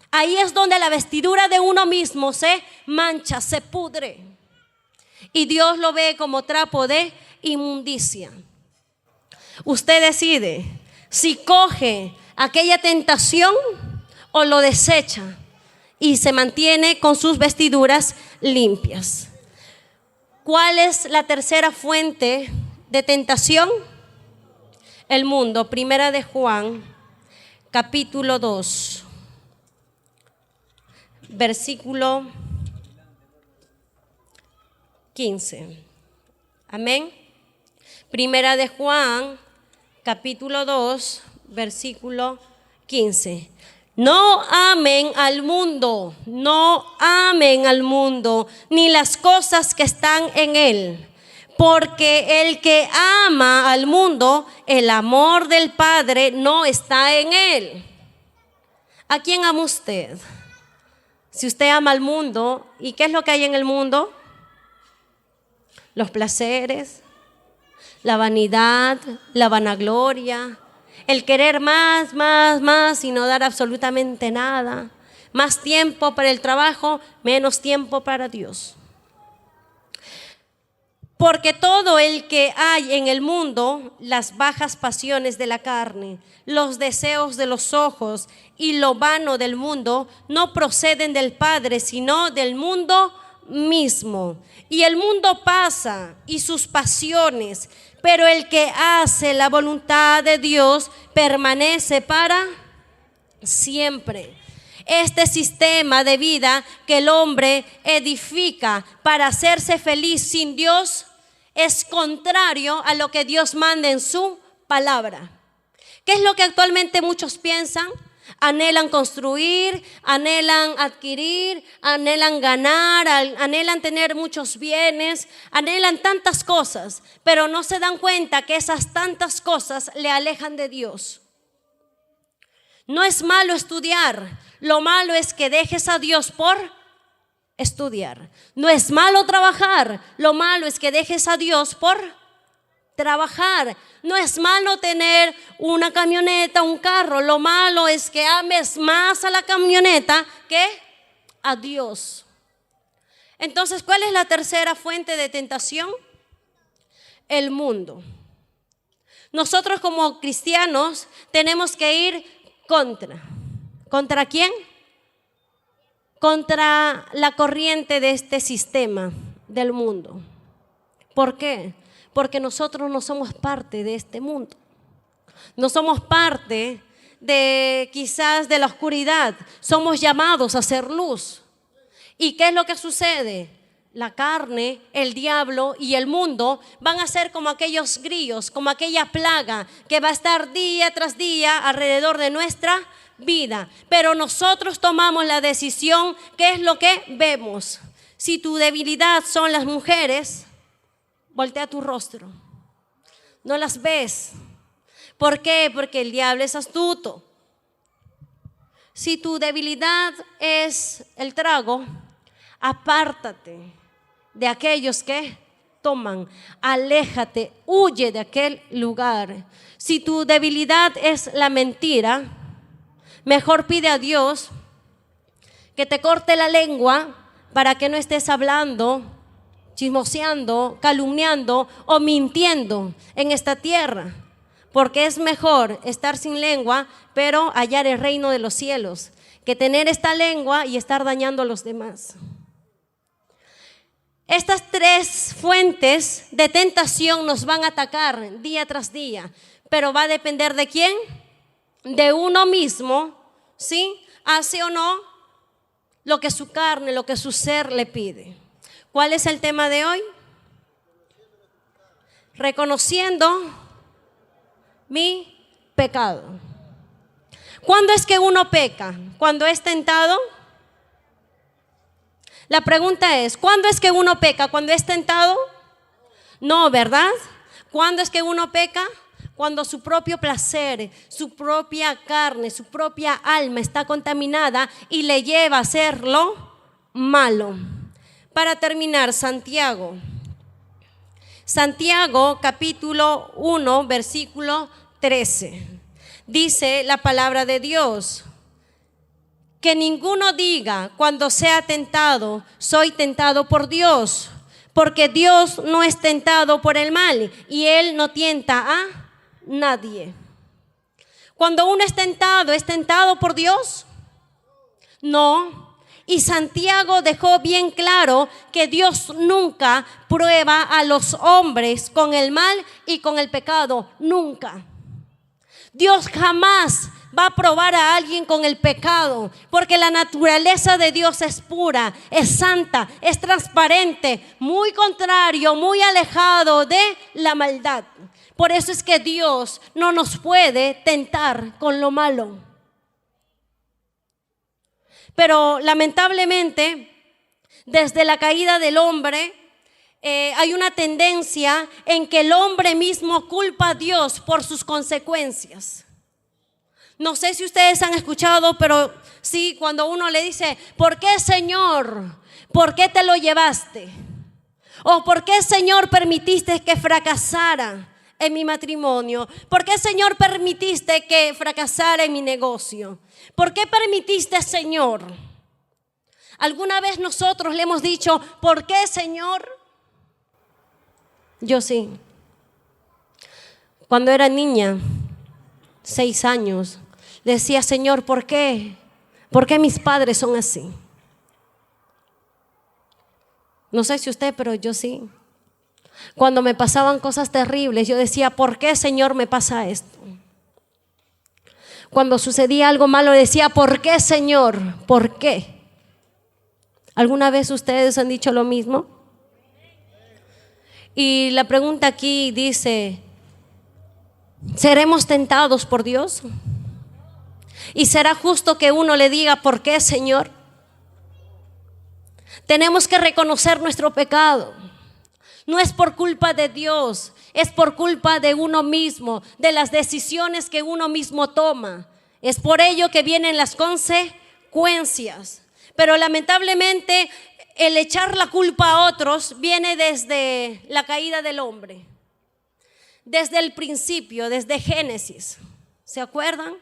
S1: Ahí es donde la vestidura de uno mismo se mancha, se pudre. Y Dios lo ve como trapo de inmundicia. Usted decide si coge aquella tentación o lo desecha y se mantiene con sus vestiduras limpias. ¿Cuál es la tercera fuente de tentación? El mundo. Primera de Juan, capítulo 2, versículo 15. Amén. Primera de Juan, capítulo 2, versículo 15. No amen al mundo, no amen al mundo, ni las cosas que están en él. Porque el que ama al mundo, el amor del Padre no está en él. ¿A quién ama usted? Si usted ama al mundo, ¿y qué es lo que hay en el mundo? Los placeres, la vanidad, la vanagloria, el querer más y no dar absolutamente nada. Más tiempo para el trabajo, menos tiempo para Dios. Porque todo el que hay en el mundo, las bajas pasiones de la carne, los deseos de los ojos y lo vano del mundo, no proceden del Padre, sino del mundo mismo. Y el mundo pasa y sus pasiones, pero el que hace la voluntad de Dios permanece para siempre. Este sistema de vida que el hombre edifica para hacerse feliz sin Dios es contrario a lo que Dios manda en su palabra. ¿Qué es lo que actualmente muchos piensan? Anhelan construir, anhelan adquirir, anhelan ganar, anhelan tener muchos bienes, anhelan tantas cosas, pero no se dan cuenta que esas tantas cosas le alejan de Dios. No es malo estudiar, lo malo es que dejes a Dios por estudiar. No es malo trabajar, lo malo es que dejes a Dios por trabajar. No es malo tener una camioneta, un carro, lo malo es que ames más a la camioneta que a Dios. Entonces, ¿cuál es la tercera fuente de tentación? El mundo. Nosotros como cristianos tenemos que ir contra. ¿Contra quién? Contra la corriente de este sistema del mundo. ¿Por qué? Porque nosotros no somos parte de este mundo. No somos parte de quizás de la oscuridad. Somos llamados a ser luz. ¿Y qué es lo que sucede? La carne, el diablo y el mundo van a ser como aquellos grillos, como aquella plaga que va a estar día tras día alrededor de nuestra vida. Pero nosotros tomamos la decisión. ¿Qué es lo que vemos? Si tu debilidad son las mujeres, voltea tu rostro. No las ves. ¿Por qué? Porque el diablo es astuto. Si tu debilidad es el trago, apártate de aquellos que toman, aléjate, huye de aquel lugar. Si tu debilidad es la mentira, mejor pide a Dios que te corte la lengua para que no estés hablando, chismoseando, calumniando o mintiendo en esta tierra. Porque es mejor estar sin lengua, pero hallar el reino de los cielos, que tener esta lengua y estar dañando a los demás. Estas tres fuentes de tentación nos van a atacar día tras día, pero va a depender ¿de quién? De uno mismo, ¿sí? ¿Hace o no lo que su carne, lo que su ser le pide? ¿Cuál es el tema de hoy? Reconociendo mi pecado. ¿Cuándo es que uno peca? ¿Cuando es tentado? La pregunta es, ¿cuándo es que uno peca? ¿Cuando es tentado? No, ¿verdad? ¿Cuándo es que uno peca? Cuando su propio placer, su propia carne, su propia alma está contaminada y le lleva a hacer lo malo. Para terminar, Santiago capítulo 1, versículo 13. Dice la palabra de Dios: que ninguno diga cuando sea tentado, soy tentado por Dios, porque Dios no es tentado por el mal y Él no tienta a nadie. Cuando uno ¿es tentado por Dios? No. Y Santiago dejó bien claro que Dios nunca prueba a los hombres con el mal y con el pecado, nunca. Dios jamás va a probar a alguien con el pecado, porque la naturaleza de Dios es pura, es santa, es transparente, muy contrario, muy alejado de la maldad. Por eso es que Dios no nos puede tentar con lo malo. Pero lamentablemente, desde la caída del hombre, hay una tendencia en que el hombre mismo culpa a Dios por sus consecuencias. No sé si ustedes han escuchado, pero sí, cuando uno le dice, ¿por qué, Señor? ¿Por qué te lo llevaste? O ¿por qué, Señor, permitiste que fracasara en mi matrimonio? ¿Por qué, Señor, permitiste que fracasara en mi negocio? ¿Por qué permitiste, Señor? ¿Alguna vez nosotros le hemos dicho, ¿por qué, Señor? Yo sí. Cuando era niña, 6 años, decía, Señor, ¿por qué? ¿Por qué mis padres son así? No sé si usted, pero yo sí. Cuando me pasaban cosas terribles, yo decía, ¿por qué, Señor, me pasa esto? Cuando sucedía algo malo, decía, ¿por qué, Señor? ¿Por qué? ¿Alguna vez ustedes han dicho lo mismo? Y la pregunta aquí dice, ¿seremos tentados por Dios? ¿Y será justo que uno le diga, ¿por qué, Señor? Tenemos que reconocer nuestro pecado. No es por culpa de Dios, es por culpa de uno mismo, de las decisiones que uno mismo toma. Es por ello que vienen las consecuencias. Pero lamentablemente el echar la culpa a otros viene desde la caída del hombre. Desde el principio, desde Génesis. ¿Se acuerdan?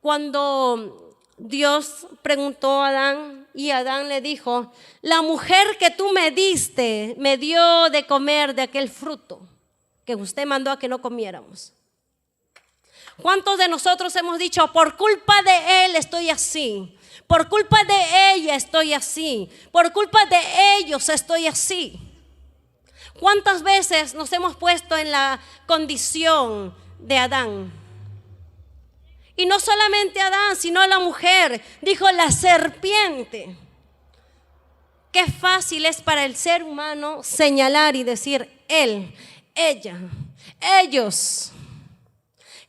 S1: Cuando Dios preguntó a Adán y Adán le dijo, la mujer que tú me diste me dio de comer de aquel fruto que usted mandó a que no comiéramos. ¿Cuántos de nosotros hemos dicho, por culpa de él estoy así? Por culpa de ella estoy así. Por culpa de ellos estoy así. ¿Cuántas veces nos hemos puesto en la condición de Adán? Y no solamente Adán, sino la mujer. Dijo la serpiente. Qué fácil es para el ser humano señalar y decir él, ella, ellos.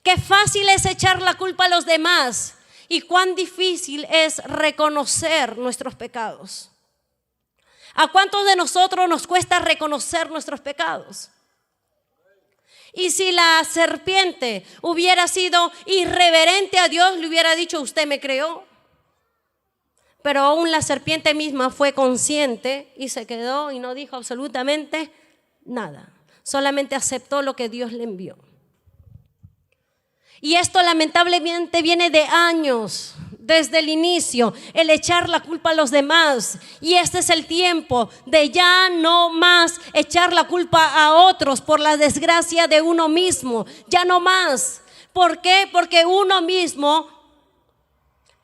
S1: Qué fácil es echar la culpa a los demás. Y cuán difícil es reconocer nuestros pecados. ¿A cuántos de nosotros nos cuesta reconocer nuestros pecados?
S2: Y si la serpiente hubiera sido irreverente a Dios, le hubiera dicho: usted me creó. Pero aún la serpiente misma fue consciente y se quedó y no dijo absolutamente nada. Solamente aceptó lo que Dios le envió. Y esto lamentablemente viene de años, desde el inicio, el echar la culpa a los demás. Y este es el tiempo de ya no más echar la culpa a otros por la desgracia de uno mismo. Ya no más. ¿Por qué? Porque uno mismo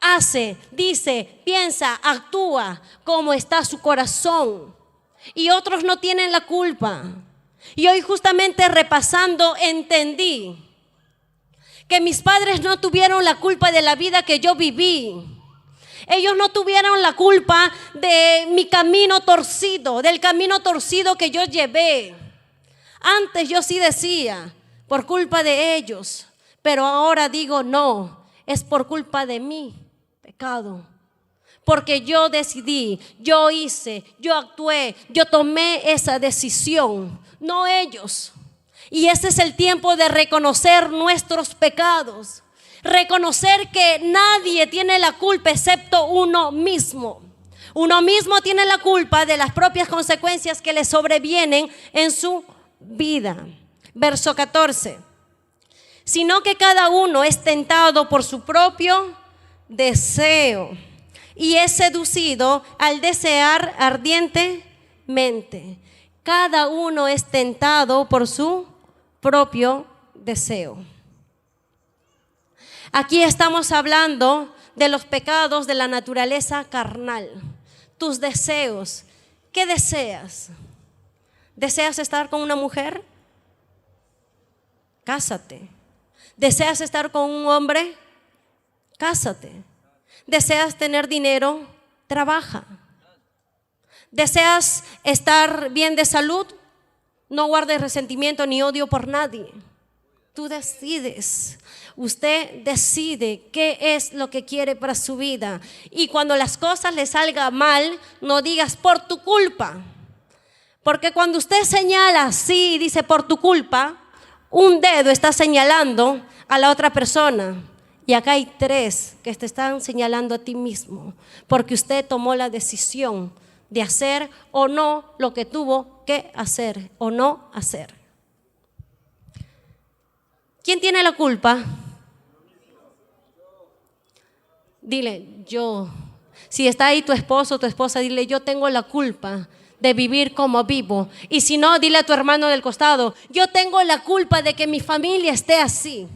S2: hace, dice, piensa, actúa como está su corazón. Y otros no tienen la culpa. Y hoy justamente repasando entendí que mis padres no tuvieron la culpa de la vida que yo viví. Ellos no tuvieron la culpa de mi camino torcido, del camino torcido que yo llevé. Antes yo sí decía, por culpa de ellos, pero ahora digo no, es por culpa de mi pecado. Porque yo decidí, yo hice, yo actué, yo tomé esa decisión, no ellos. Y este es el tiempo de reconocer nuestros pecados, reconocer que nadie tiene la culpa excepto uno mismo. Uno mismo tiene la culpa de las propias consecuencias que le sobrevienen en su vida. Verso 14. Sino que cada uno es tentado por su propio deseo y es seducido al desear ardientemente. Cada uno es tentado por su propio deseo. Aquí estamos hablando de los pecados de la naturaleza carnal. Tus deseos. ¿Qué deseas? ¿Deseas estar con una mujer? Cásate. ¿Deseas estar con un hombre? Cásate. ¿Deseas tener dinero? Trabaja. ¿Deseas estar bien de salud? No guardes resentimiento ni odio por nadie. Tú decides. Usted decide qué es lo que quiere para su vida. Y cuando las cosas le salgan mal, no digas por tu culpa. Porque cuando usted señala así y dice por tu culpa, un dedo está señalando a la otra persona. Y acá hay tres que te están señalando a ti mismo. Porque usted tomó la decisión de hacer o no lo que tuvo que hacer o no hacer. ¿Quién tiene la culpa? Dile, yo. Si está ahí tu esposo o tu esposa, dile, yo tengo la culpa de vivir como vivo. Y si no, dile a tu hermano del costado, yo tengo la culpa de que mi familia esté así.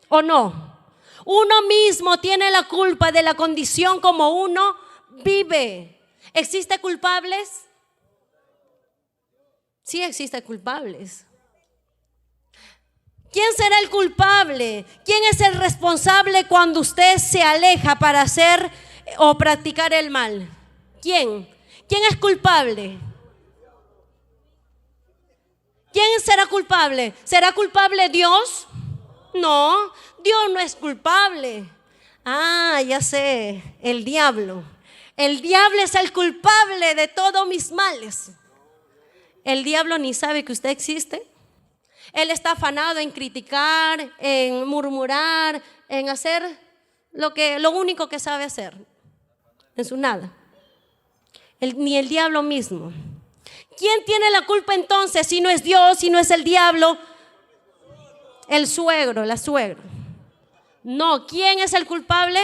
S2: ¿O no? Uno mismo tiene la culpa de la condición como uno vive. ¿Existen culpables? Sí existen culpables. ¿Quién será el culpable? ¿Quién es el responsable cuando usted se aleja para hacer o practicar el mal? ¿Quién? ¿Quién es culpable? ¿Quién será culpable? ¿Será culpable Dios? No, Dios no es culpable. Ah, ya sé, el diablo. El diablo es el culpable de todos mis males. El diablo ni sabe que usted existe. Él está afanado en criticar, en murmurar, en hacer lo único que sabe hacer, en su nada. Ni el diablo mismo. ¿Quién tiene la culpa entonces si no es Dios, si no es el diablo? El suegro, la suegra. No, ¿quién es el culpable?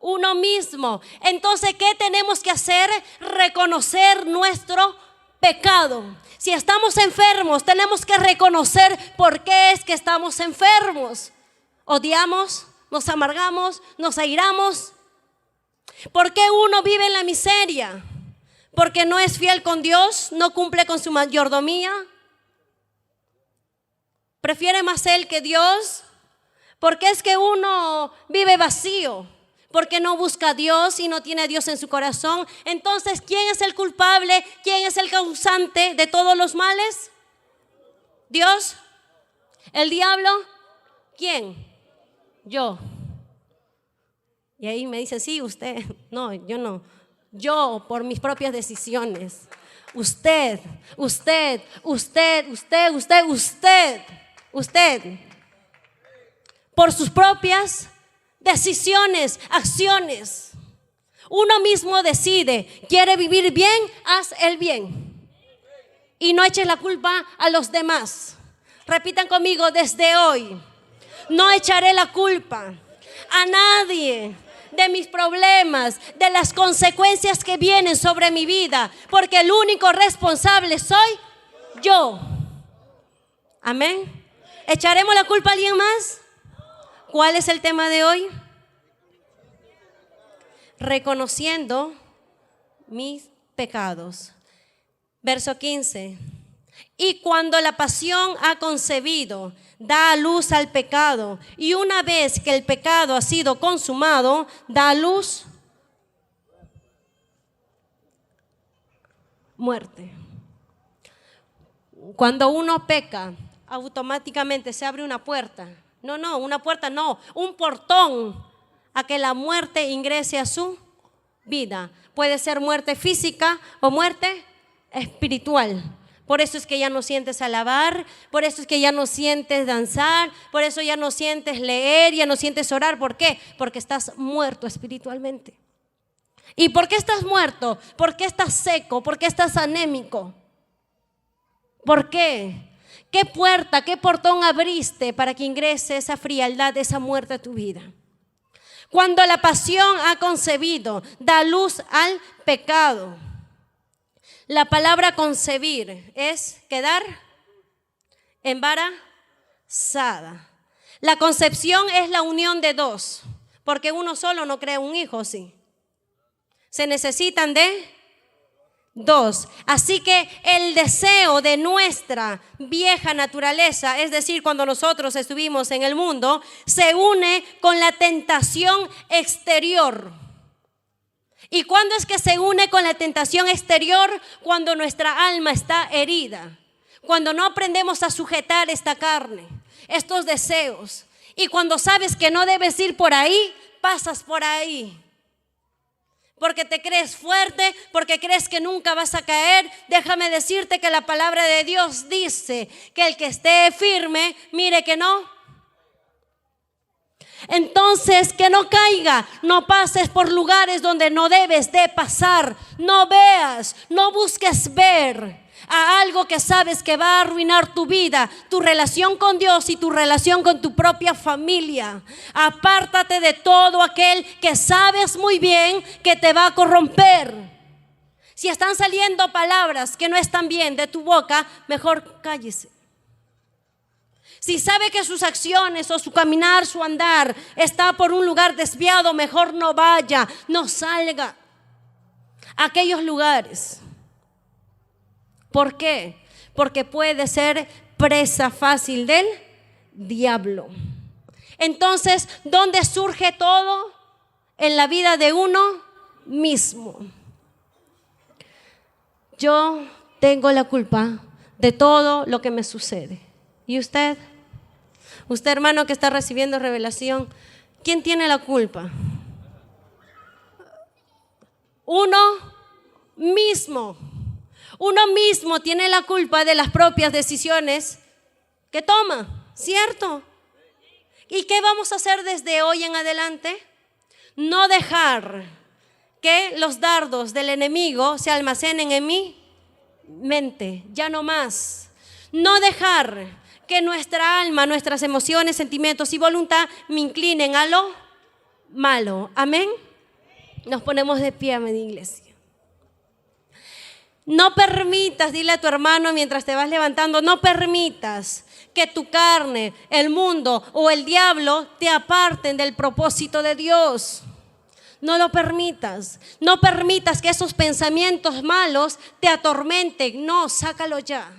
S2: Uno mismo. Entonces, ¿qué tenemos que hacer? Reconocer nuestro pecado. Si estamos enfermos, tenemos que reconocer por qué es que estamos enfermos. Odiamos, nos amargamos, nos airamos. ¿Por qué uno vive en la miseria? Porque no es fiel con Dios, no cumple con su mayordomía. Prefiere más él que Dios. Porque es que uno vive vacío. Porque no busca a Dios y no tiene a Dios en su corazón. Entonces, ¿quién es el culpable? ¿Quién es el causante de todos los males? ¿Dios? ¿El diablo? ¿Quién? Yo. Y ahí me dicen, sí, usted. No, yo no. Yo por mis propias decisiones. usted, por sus propias decisiones, acciones. Uno mismo decide, quiere vivir bien, haz el bien. Y no eches la culpa a los demás. Repitan conmigo, desde hoy, no echaré la culpa a nadie de mis problemas, de las consecuencias que vienen sobre mi vida, porque el único responsable soy yo. Amén. ¿Echaremos la culpa a alguien más? ¿Cuál es el tema de hoy? Reconociendo mis pecados. Verso 15. Y cuando la pasión ha concebido, da a luz al pecado. Y una vez que el pecado ha sido consumado, da a luz muerte. Cuando uno peca, automáticamente se abre una puerta. No, una puerta no, un portón a que la muerte ingrese a su vida. Puede ser muerte física o muerte espiritual. Por eso es que ya no sientes alabar, por eso es que ya no sientes danzar, por eso ya no sientes leer, ya no sientes orar. ¿Por qué? Porque estás muerto espiritualmente. ¿Y por qué estás muerto? ¿Por qué estás seco? ¿Por qué estás anémico? ¿Por qué? ¿Qué puerta, qué portón abriste para que ingrese esa frialdad, esa muerte a tu vida? Cuando la pasión ha concebido, da luz al pecado. La palabra concebir es quedar embarazada. La concepción es la unión de dos, porque uno solo no crea un hijo, ¿sí? Se necesitan de dos. Así que el deseo de nuestra vieja naturaleza, es decir, cuando nosotros estuvimos en el mundo, se une con la tentación exterior. ¿Y cuándo es que se une con la tentación exterior? Cuando nuestra alma está herida, cuando no aprendemos a sujetar esta carne, estos deseos, y cuando sabes que no debes ir por ahí, pasas por ahí. Porque te crees fuerte, porque crees que nunca vas a caer. Déjame decirte que la palabra de Dios dice que el que esté firme, mire que no. Entonces, que no caiga, no pases por lugares donde no debes de pasar, no veas, no busques ver a algo que sabes que va a arruinar tu vida, tu relación con Dios y tu relación con tu propia familia. Apártate de todo aquel que sabes muy bien que te va a corromper. Si están saliendo palabras que no están bien de tu boca, mejor cállese. Si sabe que sus acciones o su caminar, su andar está por un lugar desviado, mejor no vaya, no salga a aquellos lugares. ¿Por qué? Porque puede ser presa fácil del diablo. Entonces, ¿dónde surge todo? En la vida de uno mismo. Yo tengo la culpa de todo lo que me sucede. ¿Y usted? Usted, hermano, que está recibiendo revelación, ¿quién tiene la culpa? Uno mismo. Uno mismo tiene la culpa de las propias decisiones que toma, ¿cierto? ¿Y qué vamos a hacer desde hoy en adelante? No dejar que los dardos del enemigo se almacenen en mi mente, ya no más. No dejar que nuestra alma, nuestras emociones, sentimientos y voluntad me inclinen a lo malo. Amén. Nos ponemos de pie, amén, iglesia. No permitas, dile a tu hermano mientras te vas levantando, no permitas que tu carne, el mundo o el diablo te aparten del propósito de Dios. No lo permitas. No permitas que esos pensamientos malos te atormenten. No, sácalo ya.